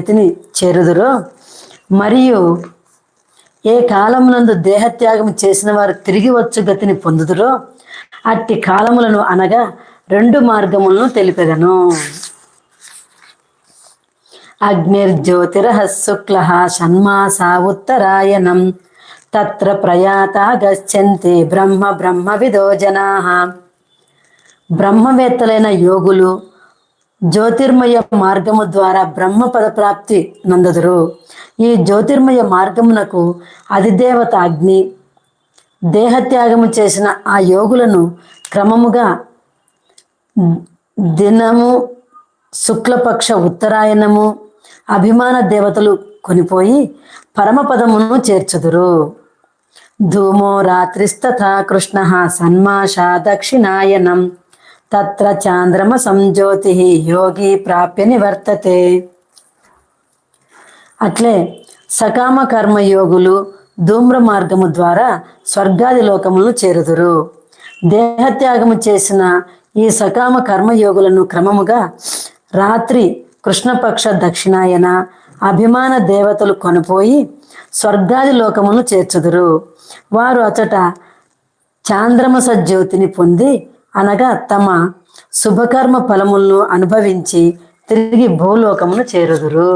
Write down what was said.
స్థితిని చేరుదురో, మరియు ఏ కాలమునందు దేహత్యాగం చేసిన వారు తిరిగి వచ్చు గతిని పొందుదురో అట్టి కాలములను అనగా 2 మార్గములను తెలిపెదను. అగ్నిర్జ్యోతిరః శుక్లః షణ్మాసా ఉత్తరాయణం తత్ర ప్రయాతా గచ్చంతి బ్రహ్మవిదో జనాః. బ్రహ్మవేత్తలైన యోగులు జ్యోతిర్మయ మార్గము ద్వారా బ్రహ్మపద ప్రాప్తి నందదురు. ఈ జ్యోతిర్మయ మార్గమునకు అధిదేవత అగ్ని. దేహత్యాగము చేసిన ఆ యోగులను క్రమముగా దినము శుక్లపక్ష ఉత్తరాయణము అభిమాన దేవతలు కొనిపోయి పరమపదమును చేర్చుదురు. ధూమో రాత్రిస్తథా కృష్ణ సన్మాషా దక్షిణాయనం తత్ర చాంద్రమ సంజ్యోతి యోగి ప్రాప్య నివర్తతే. అట్లే సకామ కర్మయోగులు ధూమ్ర మార్గము ద్వారా స్వర్గాది లోకములను చేరుదురు. దేహత్యాగము చేసిన ఈ సకామ కర్మయోగులను క్రమముగా రాత్రి కృష్ణపక్ష దక్షిణాయన అభిమాన దేవతలు కొనిపోయి స్వర్గాది లోకమును చేర్చుదురు. వారు అచట చాంద్రమస జ్యోతిని పొంది అనగా తమ శుభకర్మ ఫలములను అనుభవించి తిరిగి భూలోకమును చేరుదురు.